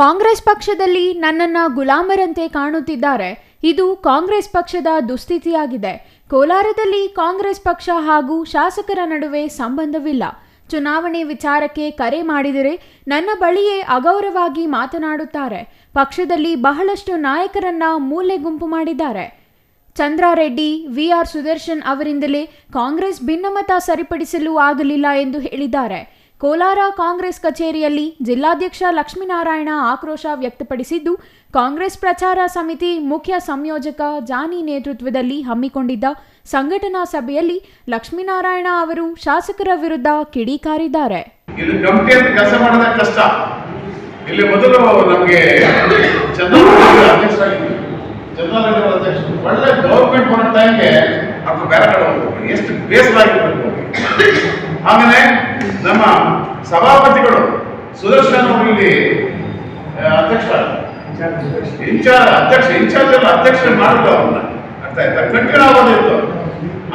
ಕಾಂಗ್ರೆಸ್ ಪಕ್ಷದಲ್ಲಿ ನನ್ನನ್ನು ಗುಲಾಮರಂತೆ ಕಾಣುತ್ತಿದ್ದಾರೆ. ಇದು ಕಾಂಗ್ರೆಸ್ ಪಕ್ಷದ ದುಸ್ಥಿತಿಯಾಗಿದೆ. ಕೋಲಾರದಲ್ಲಿ ಕಾಂಗ್ರೆಸ್ ಪಕ್ಷ ಹಾಗೂ ಶಾಸಕರ ನಡುವೆ ಸಂಬಂಧವಿಲ್ಲ. ಚುನಾವಣೆ ವಿಚಾರಕ್ಕೆ ಕರೆ ಮಾಡಿದರೆ ನನ್ನ ಬಳಿಯೇ ಅಗೌರವಾಗಿ ಮಾತನಾಡುತ್ತಾರೆ. ಪಕ್ಷದಲ್ಲಿ ಬಹಳಷ್ಟು ನಾಯಕರನ್ನ ಮೂಲೆ ಗುಂಪು ಮಾಡಿದ್ದಾರೆ. ಚಂದ್ರಾರೆಡ್ಡಿ, ವಿ.ಆರ್. ಸುದರ್ಶನ್ ಅವರಿಂದಲೇ ಕಾಂಗ್ರೆಸ್ ಭಿನ್ನಮತ ಸರಿಪಡಿಸಲು ಆಗಲಿಲ್ಲ ಎಂದು ಹೇಳಿದ್ದಾರೆ. ಕೋಲಾರ ಕಾಂಗ್ರೆಸ್ ಕಚೇರಿಯಲ್ಲಿ ಜಿಲ್ಲಾಧ್ಯಕ್ಷ ಲಕ್ಷ್ಮೀನಾರಾಯಣ ಆಕ್ರೋಶ ವ್ಯಕ್ತಪಡಿಸಿದ್ದು, ಕಾಂಗ್ರೆಸ್ ಪ್ರಚಾರ ಸಮಿತಿ ಮುಖ್ಯ ಸಂಯೋಜಕ ಜಾನಿ ನೇತೃತ್ವದಲ್ಲಿ ಹಮ್ಮಿಕೊಂಡಿದ್ದ ಸಂಘಟನಾ ಸಭೆಯಲ್ಲಿ ಲಕ್ಷ್ಮೀನಾರಾಯಣ ಅವರು ಶಾಸಕರ ವಿರುದ್ಧ ಕಿಡಿಕಾರಿದ್ದಾರೆ. ಇದು ಕಮಿಟಿ ಅಂತ ಕೆಲಸ ಮಾಡೋದೇ ಕಷ್ಟ. ಇಲ್ಲಿ ಮೊದಲು ನಮಗೆ ಚಂದ್ರಾರೆಡ್ಡಿ ಅಧ್ಯಕ್ಷ ಒಳ್ಳೆ ಗೌರ್ಮೆಂಟ್ ಬರೋ ಟೈಮ್ಗೆ ಅವ್ರು ಬೇರೆ ಕಡೆ ಹೋಗ್ಬೇಕು. ಎಷ್ಟು ಬೇಸರ ಆಗಿರ್ಬೇಕು. ಆಮೇಲೆ ನಮ್ಮ ಸಭಾಪತಿಗಳು ಸುದರ್ಶನ್ ಅವರು ಇಲ್ಲಿ ಅಧ್ಯಕ್ಷ ಮಾಡಿದ್ರು. ಅವ್ರನ್ನ ಅರ್ಥ ಆಯ್ತಾ? ಕಂಟಿನ್ಯೂ ಆಗೋದಿತ್ತು.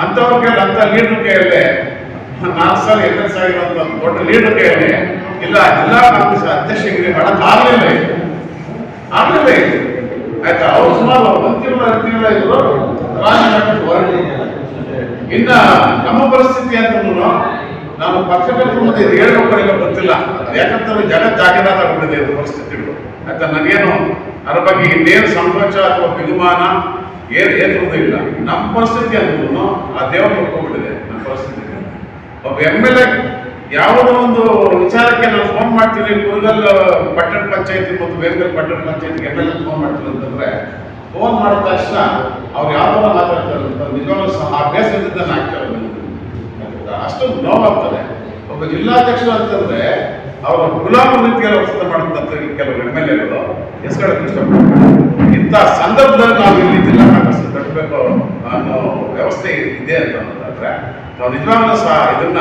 ಅಂಥವ್ರಿಗೆಲ್ಲ ಅಂತ ಲೀಡರ್ ಕೈಯಲ್ಲೇ 4 ಸಾಲ ಎಸ್ ಆಗಿರುವಂತ ದೊಡ್ಡ ಲೀಡರ್ ಕೈಯಲ್ಲಿ ಇಲ್ಲ ಜಿಲ್ಲಾ ಕಾಂಗ್ರೆಸ್ ಅಧ್ಯಕ್ಷರಿಗೆ ಮಾಡಕ್ಕಾಗಲಿಲ್ಲ ಇದು ಆಯ್ತಾ? ಅವ್ರು ಸುಮಾರು 1 ತಿಂಗಳ ಇದ್ರು ರಾಜಕಾರಣಕ್ಕೆ ಹೊರಗೆ. ಇನ್ನ ನಮ್ಮ ಪರಿಸ್ಥಿತಿ ಅಂತಂದ್ರು ನಾವು ಪಕ್ಷಕರ್ತರು ಮತ್ತೆ ಹೇಳ್ಬೇಕಲ್ಲ ಗೊತ್ತಿಲ್ಲ. ಯಾಕಂತಂದ್ರೆ ಜಗತ್ತಾಗಿರೋದ ಆಗಿಬಿಟ್ಟಿದೆ ಪರಿಸ್ಥಿತಿಗಳು. ಆಯ್ತಾ? ನನಗೇನು ಅದ್ರ ಬಗ್ಗೆ ಇನ್ನೇನು ಸಂಕೋಚ ಅಥವಾ ಬಿಗುಮಾನ ಏನಿರುವುದೂ ಇಲ್ಲ. ನಮ್ಮ ಪರಿಸ್ಥಿತಿ ಅಂದ್ರೂ ಆ ದೇವರು ನೋಡ್ಕೊಂಡ್ಬಿಟ್ಟಿದೆ. ನಮ್ಮ ಪರಿಸ್ಥಿತಿ ಒಬ್ಬ MLA ಯಾವುದೋ ಒಂದು ವಿಚಾರಕ್ಕೆ ನಾವು ಫೋನ್ ಮಾಡ್ತೀವಿ. ಕುರುಗಲ್ ಪಟ್ಟಣ ಪಂಚಾಯತಿ ಮತ್ತು ಬೇರ್ಗಲ್ ಪಟ್ಟಣ ಪಂಚಾಯತಿಗೆ MLA ಫೋನ್ ಮಾಡ್ತೀವಿ ಅಂತಂದ್ರೆ ಫೋನ್ ಮಾಡಿದ ತಕ್ಷಣ ಅವ್ರು ಯಾವ ಥರ ಮಾತಾಡ್ತಾರೆ ಅಂತ ನಿಜವಾಗ್ಲೂ ಸಹ ಆ ಬೇಸರದಿಂದ ಆಗ್ತಾರೆ. ಅಷ್ಟು ನೋವಾಗ್ತದೆ. ಒಬ್ಬ ಜಿಲ್ಲಾಧ್ಯಕ್ಷರು ಅಂತಂದ್ರೆ ಅವರ ಗುಲಾಮ ರೀತಿಯಲ್ಲಿ ಕೆಲಸ ಮಾಡುತ್ತಂತ ಕೆಲವು MLAಗಳು ಹೆಸರುಗಳನ್ನು ಇಷ್ಟಪಡ್ತಾರೆ. ಇಂಥ ಸಂದರ್ಭದಲ್ಲಿ ನಾವು ಇಲ್ಲಿ ಜಿಲ್ಲಾ ಕಾಂಗ್ರೆಸ್ ಕಟ್ಟಬೇಕು ಅನ್ನೋ ವ್ಯವಸ್ಥೆ ಇದೆ ಅಂತ ಅನ್ನೋದಾದ್ರೆ ನಾವು ನಿಜವಾಗ್ಲೂ ಸಹ ಇದನ್ನ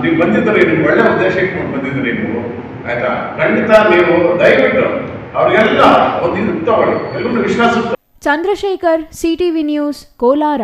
ನೀವು ಬಂದಿದ್ದರೆ ನೀವು ಒಳ್ಳೆ ಉದ್ದೇಶ ಇಟ್ಕೊಂಡು ಬಂದಿದ್ರಿ ನೀವು. ಆಯ್ತಾ? ಖಂಡಿತ ನೀವು ದಯವಿಟ್ಟು ಅವ್ರಿಗೆಲ್ಲ ಒಂದು ಇದು ತಗೊಳ್ಳಿ. ಎಲ್ಲರೂ ವಿಶ್ವಾಸ. Chandrashekar, CTV news, Kolar.